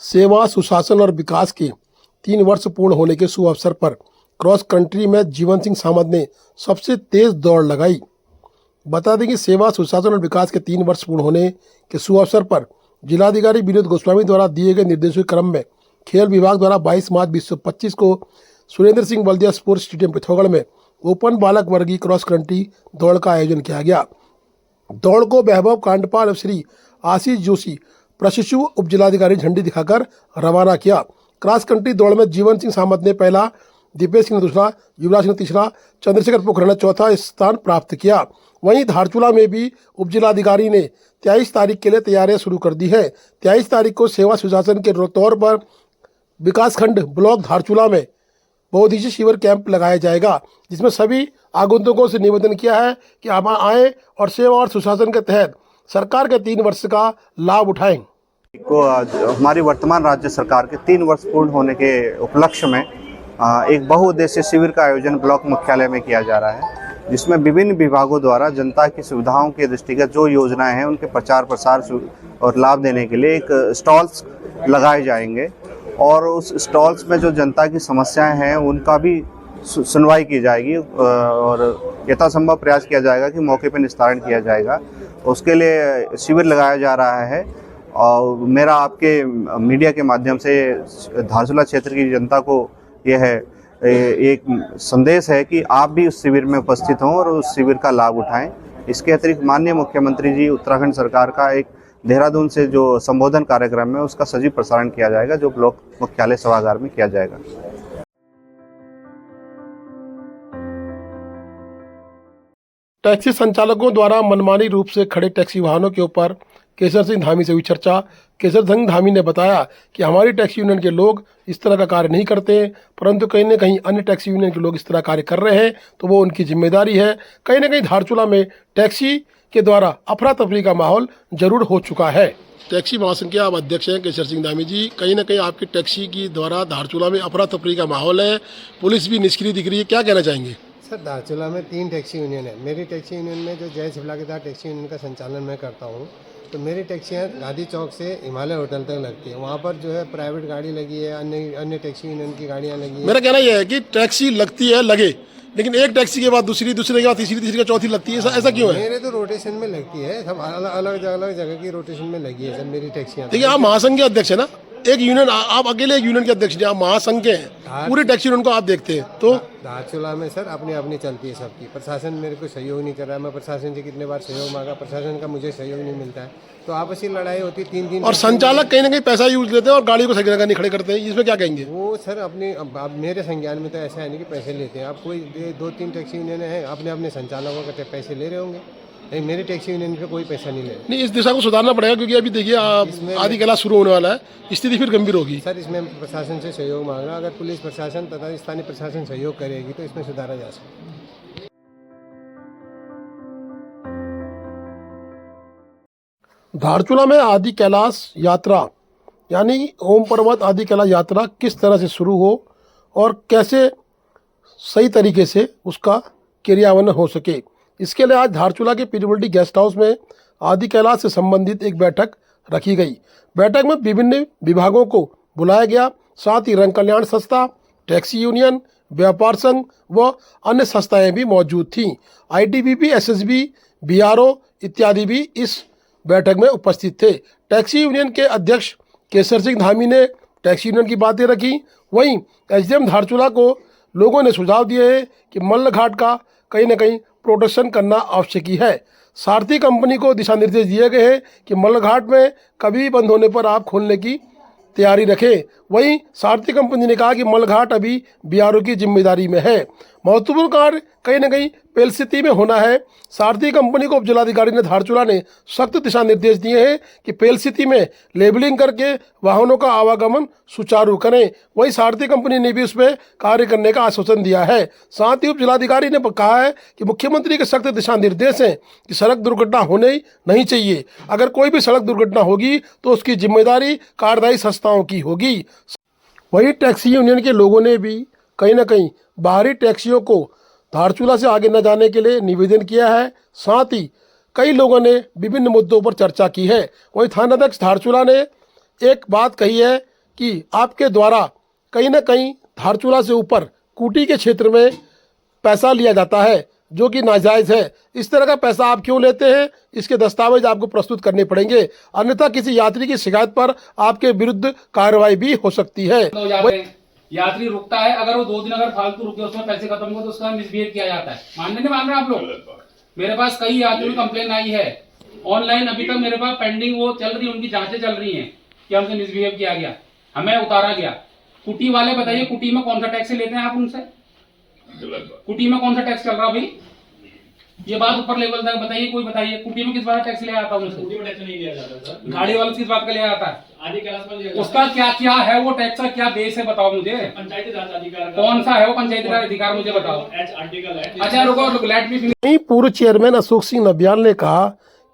सेवा, सुशासन और विकास के 3 वर्ष पूर्ण होने के शुभ अवसर पर क्रॉस कंट्री में जीवन सिंह सामंत ने सबसे तेज दौड़ लगाई। बता दें कि सेवा, सुशासन और विकास के 3 वर्ष पूर्ण होने के शुभ अवसर पर जिलाधिकारी विनोद गोस्वामी द्वारा दिए गए निर्देशों के क्रम में खेल विभाग द्वारा 22 मार्च 2025 को सुरेंद्र सिंह बल्दिया स्पोर्ट्स स्टेडियम पिथौरागढ़ में ओपन बालक वर्गीय क्रॉस कंट्री दौड़ का आयोजन किया गया। दौड़ को वैभव कांडपाल श्री आशीष जोशी प्रशिक्षु उप जिलाधिकारी झंडी दिखाकर रवाना किया। क्रॉस कंट्री दौड़ में जीवन सिंह सामंत ने पहला, दीपेश सिंह ने दूसरा, युवराज सिंह ने तीसरा, चंद्रशेखर पोखरण ने चौथा स्थान प्राप्त किया। वहीं धारचूला में भी उप जिलाधिकारी ने 23 तारीख के लिए तैयारियां शुरू कर दी है। 23 तारीख को सेवा सुशासन के तौर पर विकासखंड ब्लॉक धारचूला में बहुउद्देशीय शिविर कैंप लगाया जाएगा, जिसमें सभी आगंतुकों से निवेदन किया है कि आप आएँ और सेवा और सुशासन के तहत सरकार के 3 वर्ष का लाभ उठाएं। को आज हमारी वर्तमान राज्य सरकार के 3 वर्ष पूर्ण होने के उपलक्ष्य में एक बहुउद्देशीय शिविर का आयोजन ब्लॉक मुख्यालय में किया जा रहा है, जिसमें विभिन्न विभागों द्वारा जनता की सुविधाओं के दृष्टिगत जो योजनाएं हैं उनके प्रचार प्रसार और लाभ देने के लिए एक स्टॉल्स लगाए जाएंगे और उस स्टॉल्स में जो जनता की समस्याएं हैं उनका भी सुनवाई की जाएगी और यथासंभव प्रयास किया जाएगा कि मौके पर निस्तारण किया जाएगा। उसके लिए शिविर लगाया जा रहा है और मेरा आपके मीडिया के माध्यम से धारचूला क्षेत्र की जनता को यह एक संदेश है कि आप भी उस शिविर में उपस्थित हों और उस शिविर का लाभ उठाएं। इसके अतिरिक्त माननीय मुख्यमंत्री जी उत्तराखंड सरकार का एक देहरादून से जो संबोधन कार्यक्रम है उसका सजीव प्रसारण किया जाएगा, जो ब्लॉक मुख्यालय सभागार में किया जाएगा। टैक्सी संचालकों द्वारा मनमानी रूप से खड़े टैक्सी वाहनों के ऊपर केसर सिंह धामी से हुई चर्चा। केसर सिंह धामी ने बताया कि हमारी टैक्सी यूनियन के लोग इस तरह का कार्य नहीं करते, परंतु कहीं न कहीं अन्य टैक्सी यूनियन के लोग इस तरह कार्य कर रहे हैं तो वो उनकी जिम्मेदारी है। कहीं न कहीं धारचूला में टैक्सी के द्वारा अफरा तफरी का माहौल जरूर हो चुका है। टैक्सी महासंघ के आप अध्यक्ष हैं केसर सिंह धामी जी, कहीं ना कहीं आपकी टैक्सी की द्वारा धारचूला में अफरा तफरी का माहौल है, पुलिस भी निष्क्रिय दिख रही है, क्या कहना चाहेंगे? सर, धारचूला में 3 टैक्सी यूनियन है। मेरी टैक्सी यूनियन में जो जय शिवला के साथ टैक्सी यूनियन का संचालन मैं करता हूँ, तो मेरी टैक्सियाँ गांधी चौक से हिमालय होटल तक लगती है। वहाँ पर जो है प्राइवेट गाड़ी लगी है, अन्य टैक्सी यूनियन की गाड़ियाँ लगी है। मेरा कहना यह है कि टैक्सी लगती है लगे, लेकिन एक टैक्सी के बाद दूसरी, दूसरे के बाद तीसरी के चौथी लगती है, ऐसा क्यों है? मेरे तो रोटेशन में लगती है, सब अलग जगह की रोटेशन में लगी है सर मेरी टैक्सियाँ। देखिए, आप महासंघ के अध्यक्ष है ना, एक यूनियन, आप अकेले एक यूनियन के अध्यक्ष नहीं, आप महासंघ के हैं, पूरी टैक्सी यूनियन को आप देखते हैं। तो धारचूला में सर अपनी चलती है सबकी। प्रशासन मेरे को सहयोग नहीं कर रहा है। मैं प्रशासन से कितने बार सहयोग मांगा, प्रशासन का मुझे सहयोग नहीं मिलता है, तो आपसी लड़ाई होती है 3 दिन। और संचालक कहीं ना कहीं पैसा यूज लेते हैं और गाड़ी को सही जगह नहीं खड़े करते हैं, इसमें क्या कहेंगे? वो सर अब मेरे संज्ञान में तो ऐसा है नहीं कि पैसे लेते हैं। आप कोई 2-3 टैक्सी यूनियन है, अपने संचालकों का पैसे ले रहे होंगे, नहीं मेरे टैक्सी यूनियन पे कोई पैसा नहीं ले। नहीं, इस दिशा को सुधारना पड़ेगा, क्योंकि अभी देखिए आधी कला शुरू होने वाला है, स्थिति फिर गंभीर होगी। सर, इसमें प्रशासन से सहयोग मांग रहा, अगर पुलिस प्रशासन तथा स्थानीय प्रशासन सहयोग करेगी तो इसमें सुधारा जा सकता है। धारचूला में आदि कैलाश यात्रा यानी ओम पर्वत आदि कैलाश यात्रा किस तरह से शुरू हो और कैसे सही तरीके से उसका क्रियान्वयन हो सके, इसके लिए आज धारचूला के पीडब्ल्यूडी गेस्ट हाउस में आदि कैलाश से संबंधित एक बैठक रखी गई। बैठक में विभिन्न विभागों को बुलाया गया, साथ ही रंग कल्याण संस्था, टैक्सी यूनियन, व्यापार संघ व अन्य संस्थाएं भी मौजूद थीं। आईटीबीपी, एसएसबी, बीआरओ इत्यादि भी इस बैठक में उपस्थित थे। टैक्सी यूनियन के अध्यक्ष केसर सिंह धामी ने टैक्सी यूनियन की बातें रखी। वहीं एसडीएम धारचूला को लोगों ने सुझाव दिए हैं कि मल्ल घाट का कहीं ना कहीं प्रोटेक्शन करना आवश्यक है। सारथी कंपनी को दिशा निर्देश दिए गए हैं कि मल्ल घाट में कभी बंद होने पर आप खोलने की तैयारी रखें। वहीं सारथी कंपनी ने कहा कि मल्ल घाट अभी बीआरओ की जिम्मेदारी में है। महत्वपूर्ण कार्य कहीं ना कहीं पेलसिटी में होना है। सारथी कंपनी को उप जिलाधिकारी ने धारचूला ने सख्त दिशा निर्देश दिए हैं कि पेलसिटी में लेबलिंग करके वाहनों का आवागमन सुचारू करें। वहीं सारथी कंपनी ने भी उस पर कार्य करने का आश्वासन दिया है। साथ ही उप जिलाधिकारी ने कहा है कि मुख्यमंत्री के सख्त दिशा निर्देश हैं कि सड़क दुर्घटना होने ही नहीं चाहिए। अगर कोई भी सड़क दुर्घटना होगी तो उसकी जिम्मेदारी कार्यदायी संस्थाओं की होगी। वहीं टैक्सी यूनियन के लोगों ने भी कहीं ना कहीं बाहरी टैक्सियों को धारचूला से आगे न जाने के लिए निवेदन किया है। साथ ही कई लोगों ने विभिन्न मुद्दों पर चर्चा की है। वहीं थानाध्यक्ष धारचूला ने एक बात कही है कि आपके द्वारा कहीं ना कहीं धारचूला से ऊपर कूटी के क्षेत्र में पैसा लिया जाता है जो कि नाजायज़ है। इस तरह का पैसा आप क्यों लेते हैं, इसके दस्तावेज आपको प्रस्तुत करने पड़ेंगे, अन्यथा किसी यात्री की शिकायत पर आपके विरुद्ध कार्रवाई भी हो सकती है। यात्री रुकता है, अगर वो 2 दिन अगर फालतू रुके उसमें पैसे खत्म हो तो उसका मिसबिहेव किया जाता है। मानने नहीं मान रहे आप लोग? मेरे पास कई यात्रियों की कंप्लेन आई है ऑनलाइन, अभी तक मेरे पास पेंडिंग वो चल रही है, उनकी जांचें चल रही हैं कि हमसे मिसबिहेव किया गया, हमें उतारा गया। कुटी वाले बताइए, कुटी में कौन सा टैक्स लेते हैं आप उनसे? कुटी में कौन सा टैक्स चल रहा भाई? ये बात ऊपर लेवल तक बताइए, कोई बताइए कुटी में किस बात का टैक्स लिया जाता है उनसे? कुटी में टैक्स नहीं लिया जाता सर। गाड़ी वाले किस बात का लिया जाता है? आदि कैलाश पर लिया जाता है। उसका क्या क्या है वो टैक्स का क्या बेस है बताओ मुझे। पंचायती राज अधिकार कौन सा है वो पंचायती राज अधिकार मुझे बताओ। आर्टिकल है। अच्छा रुको, लेट मी फिनिश। पूर्व चेयरमैन अशोक सिंह नबियाल ने कहा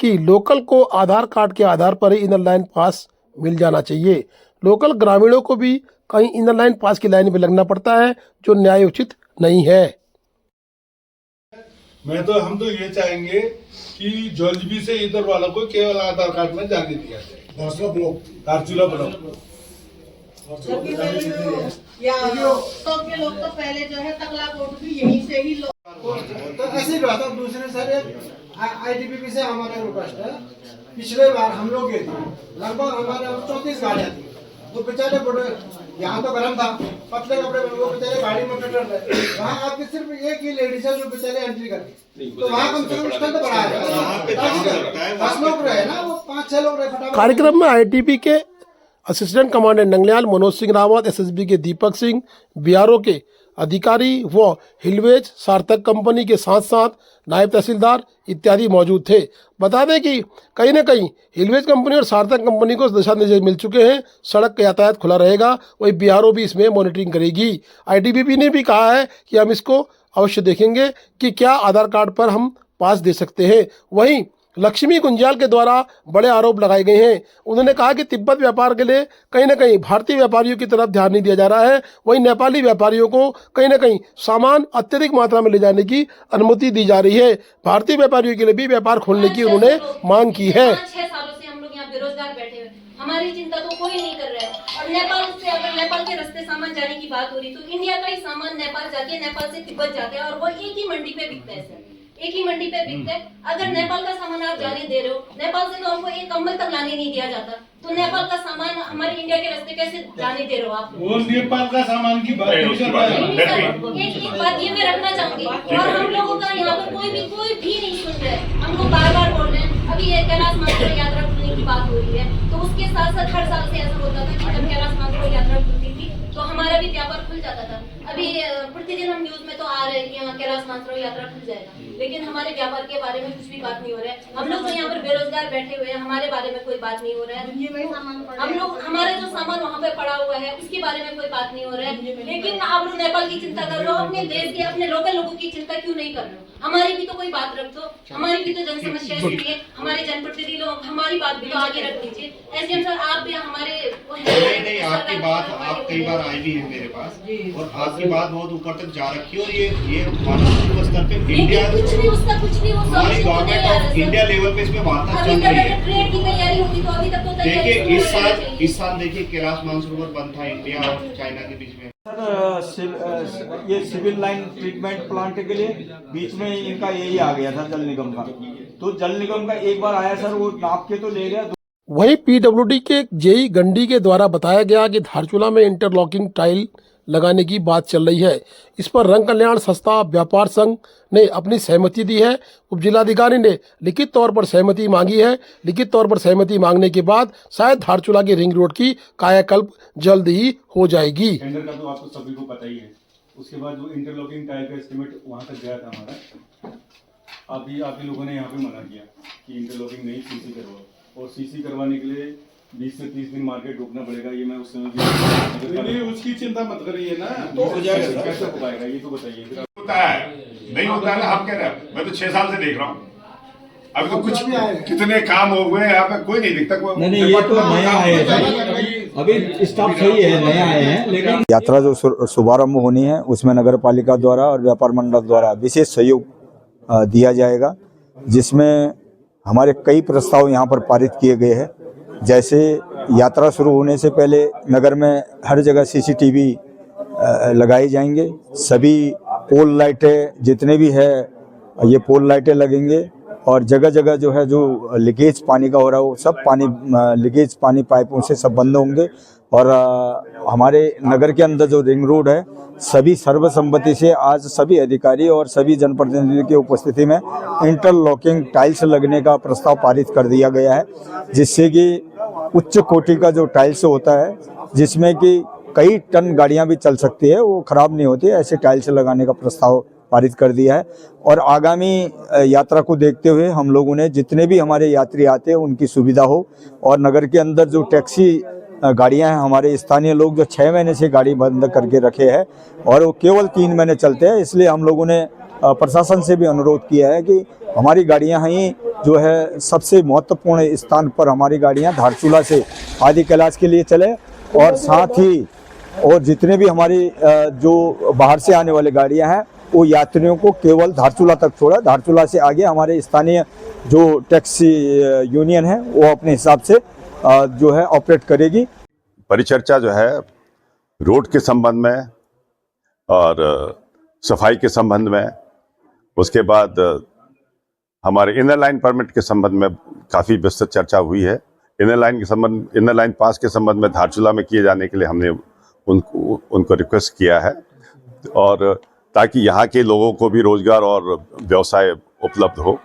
कि लोकल को आधार कार्ड के आधार पर ही इनर लाइन पास मिल जाना चाहिए। लोकल ग्रामीणों को भी कहीं इनर लाइन पास की लाइन में लगना पड़ता है जो न्याय उचित नहीं है। हम तो ये चाहेंगे कि जोलबी से इधर वालों को केवल आधार कार्ड में जाने दिया जाए। धारचूला ब्लॉक के लोग तो पहले जो है तकला कोट भी यहीं से ही तो ऐसी बात है। दूसरे सर ITBP से हमारा रिक्वेस्ट है, पिछले बार हम लोग गए थे, लगभग हमारे 34 गाड़ियाँ थी। वो बेचारे बड़े, यहाँ तो गर्म था, पतले कपड़े में वो बेचारे गाड़ी में कटर रहे। वहाँ आपके सिर्फ एक ही लेडीज है जो बेचारे एंट्री करती, तो वहाँ कम से कम उसका तो बढ़ाया है। 10 लोग रहे ना, वो 5-6 लोग रहे। कार्यक्रम में ITBP के assistant commandant Nangliyal Manoj Singh Rawat, SSB के दीपक सिंह, BRO के अधिकारी व हिलवेज सार्थक कंपनी के साथ साथ नायब तहसीलदार इत्यादि मौजूद थे। बता दें कि कहीं ना कहीं हिलवेज कंपनी और सार्थक कंपनी को दिशा निर्देश मिल चुके हैं, सड़क का यातायात खुला रहेगा, वही BRO भी इसमें मॉनिटरिंग करेगी। ITBP ने भी कहा है कि हम इसको अवश्य देखेंगे कि क्या आधार कार्ड पर हम पास दे सकते हैं। वहीं लक्ष्मी गुंजाल के द्वारा बड़े आरोप लगाए गए हैं। उन्होंने कहा कि तिब्बत व्यापार के लिए कहीं ना कहीं भारतीय व्यापारियों की तरफ ध्यान नहीं दिया जा रहा है, वहीं नेपाली व्यापारियों को कहीं ना कहीं सामान अत्यधिक मात्रा में ले जाने की अनुमति दी जा रही है। भारतीय व्यापारियों के लिए भी व्यापार खोलने की उन्होंने मांग की है। 5-6 सालों से हम लोग यहाँ बेरोजगार बैठे हुए, हमारी चिंता तो कोई नहीं कर रहा है। और नेपाल से अगर नेपाल के रास्ते सामान जाने की बात हो रही तो इंडिया का ही सामान नेपाल जाके नेपाल से तिब्बत जाता है और वो एक ही मंडी पे बिकता है सर, एक ही मंडी पे बिकता है। अगर नेपाल का सामान आप जाने दे रहे हो, नेपाल से तो हमको एक कंबल तक लाने नहीं दिया जाता, तो नेपाल का सामान हमारे इंडिया के रास्ते कैसे जाने दे रहे हो आप? वो नेपाल का सामान की बात नहीं कर रहा है। एक बात ये मैं रखना चाहूंगी, और हम लोगों का यहाँ पर कोई भी नहीं सुन रहे। हम लोग बार बार बोल रहे हैं, अभी ये कैलाश मानसरोवर यात्रा खुलने की बात हो रही है, तो उसके साथ साथ हर साल से ऐसा होता था कि जब कैलाश मानसरोवर यात्रा खुलती थी तो हमारा भी व्यापार खुल जाता था। अभी प्रतिदिन हम न्यूज में तो आ रहे हैं कि यहाँ कैलाश मानसरोवर यात्रा खुल जाएगा, लेकिन हमारे व्यापार के बारे में कुछ भी बात नहीं हो रहा है। हम लोग तो यहाँ पर बेरोजगार बैठे हुए हैं, हमारे बारे में कोई बात नहीं हो रहा है। हम लोग, हमारे जो सामान वहाँ पे पड़ा हुआ है उसके बारे में कोई बात नहीं हो रहा है। लेकिन आप लोग नेपाल की चिंता कर रहे हो, अपने देश के अपने लोकल लोगों की चिंता क्यों नहीं कर रहे हो? हमारी भी तो कोई बात रख दो, हमारी भी तो जन समस्या है, हमारे जनप्रतिनिधि लोग हमारी बात भी तो आगे रख दीजिए। SDM सर आप भी हमारे नहीं, आपकी बात आप कई बार आई भी है मेरे पास, और आपकी बात बहुत ऊपर तक जा रखी है, और ये मानव स्तर पे इंडिया कुछ भी उसका कुछ भी वो हमारी गवर्नमेंट ऑफ इंडिया लेवल पे इसमें वार्ता चल रही है। ट्रेड की तैयारी होती तो अभी तक तो देखिए इस साल देखिए कैलाश मानसरोवर बंद था इंडिया और चाइना के बीच में। ये सिविल लाइन ट्रीटमेंट प्लांट के लिए बीच में इनका यही आ गया था जल निगम का, तो जल निगम का एक बार आया सर, वो नाप के तो ले गया। वहीं PWD के जेई गंडी के द्वारा बताया गया कि धारचूला में इंटरलॉकिंग टाइल लगाने की बात चल रही है। इस पर रंग कल्याण संस्था व्यापार संघ ने अपनी सहमति दी है। उपजिलाधिकारी ने लिखित तौर पर सहमति मांगी है। लिखित तौर पर सहमति मांगने के बाद शायद धारचूला की रिंग रोड की कायाकल्प जल्द ही हो जाएगी। टेंडर का तो आपको सभी को पता ही है। उसके बाद जो इंटरलॉकिंग टाइल का एस्टिमेट वहाँ तक गया था हमारा, आप ही लोगों ने यहाँ पे मना किया कि इंटरलॉकिंग नहीं, CC करवाओ, और CC करवाने के लिए 20 से 30 दिन मार्केट रोकना पड़ेगा। ये मैं उस समय नहीं, उसकी चिंता मत करिए ना, तो कैसे हो पाएगा ये तो बताइए। होता है नहीं होता है ना, आप कह रहे हैं, मैं तो 6 साल से देख रहा हूँ, अभी तो कुछ कितने काम हो गए यहाँ पे, कोई नहीं दिखता। नहीं, ये तो नया है, अभी स्टाफ सही है, नया आए हैं, लेकिन यात्रा जो शुभारंभ होनी है उसमें नगर पालिका द्वारा और व्यापार मंडल द्वारा विशेष सहयोग दिया जाएगा, जिसमें हमारे कई प्रस्ताव यहाँ पर पारित किए गए हैं। जैसे यात्रा शुरू होने से पहले नगर में हर जगह सीसीटीवी लगाए जाएंगे। सभी पोल लाइटें जितने भी है ये पोल लाइटें लगेंगे और जगह जगह जो है जो लीकेज पानी का हो रहा है वो सब पानी लीकेज पानी पाइपों से सब बंद होंगे। और हमारे नगर के अंदर जो रिंग रोड है सभी सर्वसम्मति से आज सभी अधिकारी और सभी जनप्रतिनिधियों की उपस्थिति में इंटरलॉकिंग टाइल्स लगने का प्रस्ताव पारित कर दिया गया है, जिससे कि उच्च कोटि का जो टाइल्स होता है जिसमें कि कई टन गाड़ियां भी चल सकती है, वो खराब नहीं होती, ऐसे टाइल्स लगाने का प्रस्ताव पारित कर दिया है। और आगामी यात्रा को देखते हुए हम लोगों ने जितने भी हमारे यात्री आते हैं उनकी सुविधा हो और नगर के अंदर जो टैक्सी गाड़ियां हैं, हमारे स्थानीय लोग जो 6 महीने से गाड़ी बंद करके रखे हैं और वो केवल 3 महीने चलते हैं, इसलिए हम लोगों ने प्रशासन से भी अनुरोध किया है कि हमारी गाड़ियां ही जो है सबसे महत्वपूर्ण स्थान पर हमारी गाड़ियां धारचूला से आदि कैलाश के लिए चले और साथ ही और जितने भी हमारी जो बाहर से आने वाली गाड़ियां हैं वो यात्रियों को केवल धारचूला तक छोड़ा। धारचूला से आगे हमारे स्थानीय जो टैक्सी यूनियन है वो अपने हिसाब से जो है ऑपरेट करेगी। परिचर्चा जो है रोड के संबंध में और सफाई के संबंध में, उसके बाद हमारे इनर लाइन परमिट के संबंध में काफ़ी विस्तृत चर्चा हुई है। इनर लाइन पास के संबंध में धारचूला में किए जाने के लिए हमने उनको रिक्वेस्ट किया है और ताकि यहाँ के लोगों को भी रोजगार और व्यवसाय उपलब्ध हो।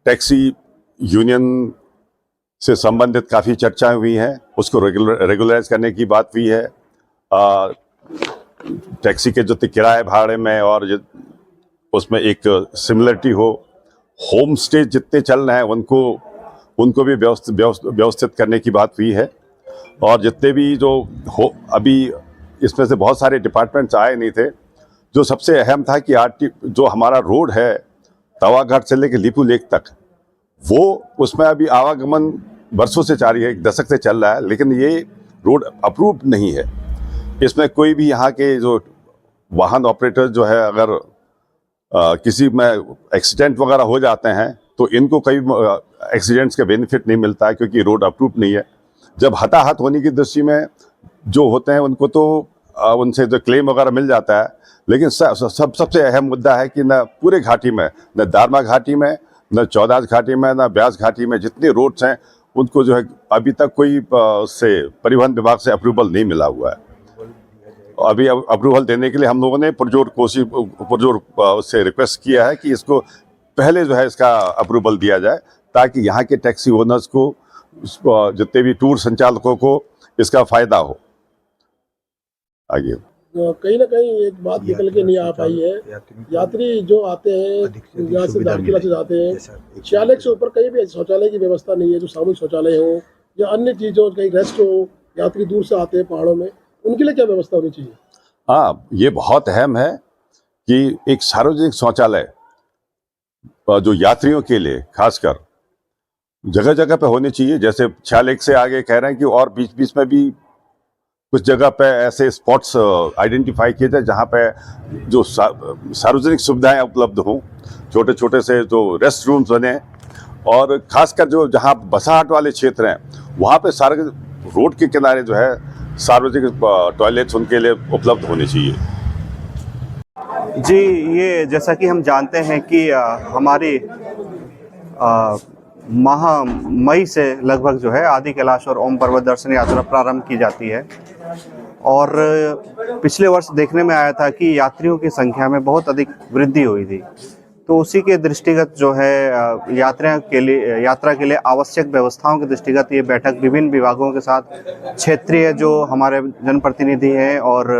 टैक्सी यूनियन से संबंधित काफ़ी चर्चाएं हुई हैं, उसको रेगुलराइज करने की बात हुई है। टैक्सी के जो किराए भाड़े में और उसमें एक सिमिलरिटी हो। होम स्टे जितने चल रहे हैं उनको भी व्यवस्थित करने की बात हुई है। और जितने भी जो हो, अभी इसमें से बहुत सारे डिपार्टमेंट्स आए नहीं थे। जो सबसे अहम था कि जो हमारा रोड है तवाघाट से लेकर लिपू लेक तक, वो उसमें अभी आवागमन वर्षों से जारी है, 1 दशक से चल रहा है, लेकिन ये रोड अप्रूव नहीं है। इसमें कोई भी यहाँ के जो वाहन ऑपरेटर जो है अगर किसी में एक्सीडेंट वगैरह हो जाते हैं तो इनको कई एक्सीडेंट्स का बेनिफिट नहीं मिलता है क्योंकि रोड अप्रूव नहीं है। जब हताहत होने की दृष्टि में जो होते हैं उनको तो उनसे जो क्लेम वगैरह मिल जाता है, लेकिन सबसे अहम मुद्दा है कि न पूरे घाटी में, न दारमा घाटी में, न चौदास घाटी में, न ब्यास घाटी में जितने रोड्स हैं उनको जो है अभी तक कोई से परिवहन विभाग से अप्रूवल नहीं मिला हुआ है। अभी अप्रूवल देने के लिए हम लोगों ने पुरजोर उससे रिक्वेस्ट किया है कि इसको पहले जो है इसका अप्रूवल दिया जाए ताकि यहाँ के टैक्सी ओनर्स को, जितने भी टूर संचालकों को इसका फायदा हो। आगे कहीं ना कहीं एक बात निकल के नहीं आ पाई है, यात्री जो आते हैं यहाँ से धारचूला से जाते हैं, 46 से ऊपर कहीं भी शौचालय की व्यवस्था नहीं है, जो सामूहिक शौचालय हो या अन्य चीज़ों कहीं रेस्ट हो, यात्री दूर से आते हैं पहाड़ों में, उनके लिए क्या व्यवस्था होनी चाहिए? हाँ, ये बहुत अहम है कि एक सार्वजनिक शौचालय जो यात्रियों के लिए खासकर जगह जगह पे होनी चाहिए। जैसे 46 से आगे कह रहे हैं कि और बीच बीच में भी कुछ जगह पे ऐसे स्पॉट्स आइडेंटिफाई किए जाए जहाँ पे जो सार्वजनिक सुविधाएं उपलब्ध हों, छोटे छोटे से जो रेस्ट रूम्स बने और खासकर जो जहाँ बसाहट वाले क्षेत्र हैं वहाँ पे सारे रोड के किनारे जो है सार्वजनिक टॉयलेट्स उनके लिए उपलब्ध होने चाहिए। जी, ये जैसा कि हम जानते हैं कि हमारी माह मई से लगभग जो है आदि कैलाश और ओम पर्वत दर्शन यात्रा प्रारंभ की जाती है और पिछले वर्ष देखने में आया था कि यात्रियों की संख्या में बहुत अधिक वृद्धि हुई थी। तो उसी के दृष्टिगत जो है यात्रा के लिए आवश्यक व्यवस्थाओं के दृष्टिगत ये बैठक विभिन्न विभागों के साथ, क्षेत्रीय जो हमारे जनप्रतिनिधि हैं और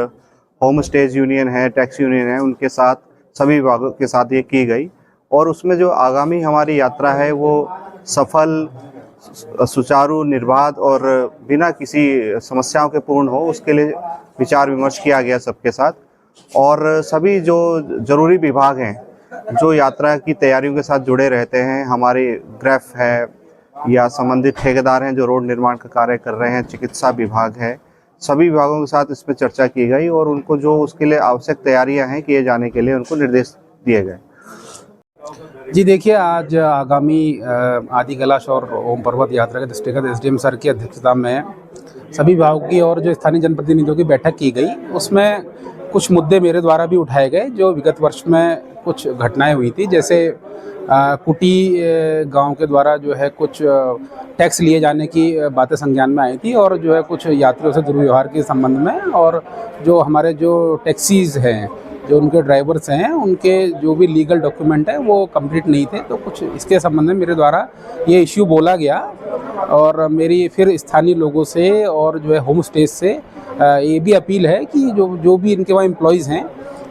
होम स्टेज यूनियन है, टैक्सी यूनियन है, उनके साथ सभी विभागों के साथ ये की गई और उसमें जो आगामी हमारी यात्रा है वो सफल, सुचारू, निर्बाध और बिना किसी समस्याओं के पूर्ण हो, उसके लिए विचार विमर्श किया गया सबके साथ। और सभी जो जरूरी विभाग हैं जो यात्रा की तैयारियों के साथ जुड़े रहते हैं, हमारे ग्रेफ है या संबंधित ठेकेदार हैं जो रोड निर्माण का कार्य कर रहे हैं, चिकित्सा विभाग है, सभी विभागों के साथ इस पर चर्चा की गई और उनको जो उसके लिए आवश्यक तैयारियां हैं किए जाने के लिए उनको निर्देश दिए गए। जी देखिए, आज आगामी आदि कैलाश और ओम पर्वत यात्रा के दृष्टिगत एसडीएम सर की अध्यक्षता में सभी विभागों की और जो स्थानीय जनप्रतिनिधियों की बैठक की गई। उसमें कुछ मुद्दे मेरे द्वारा भी उठाए गए जो विगत वर्ष में कुछ घटनाएं हुई थी, जैसे कुटी गांव के द्वारा जो है कुछ टैक्स लिए जाने की बातें संज्ञान में आई थी और जो है कुछ यात्रियों से दुर्व्यवहार के संबंध में, और जो हमारे जो टैक्सीज़ हैं, जो उनके ड्राइवर्स हैं, उनके जो भी लीगल डॉक्यूमेंट है वो कंप्लीट नहीं थे। तो कुछ इसके संबंध में मेरे द्वारा ये इश्यू बोला गया और मेरी फिर स्थानीय लोगों से और जो है होम स्टेज से ये भी अपील है कि जो भी इनके वहाँ एम्प्लॉयज़ हैं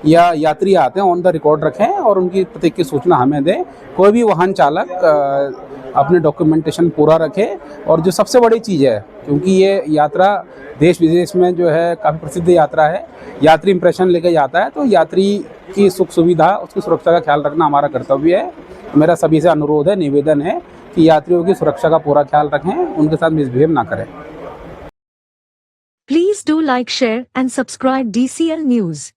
या यात्री आते हैं ऑन द रिकॉर्ड रखें और उनकी प्रत्येक की सूचना हमें दें। कोई भी वाहन चालक अपने डॉक्यूमेंटेशन पूरा रखे। और जो सबसे बड़ी चीज़ है, क्योंकि ये यात्रा देश विदेश में जो है काफ़ी प्रसिद्ध यात्रा है, यात्री इंप्रेशन लेके जाता है, तो यात्री की सुख सुविधा, उसकी सुरक्षा का ख्याल रखना हमारा कर्तव्य है। मेरा सभी से अनुरोध है, निवेदन है कि यात्रियों की सुरक्षा का पूरा ख्याल रखें, उनके साथ मिसबिहेव ना करें। Please do like, share and subscribe DCL News.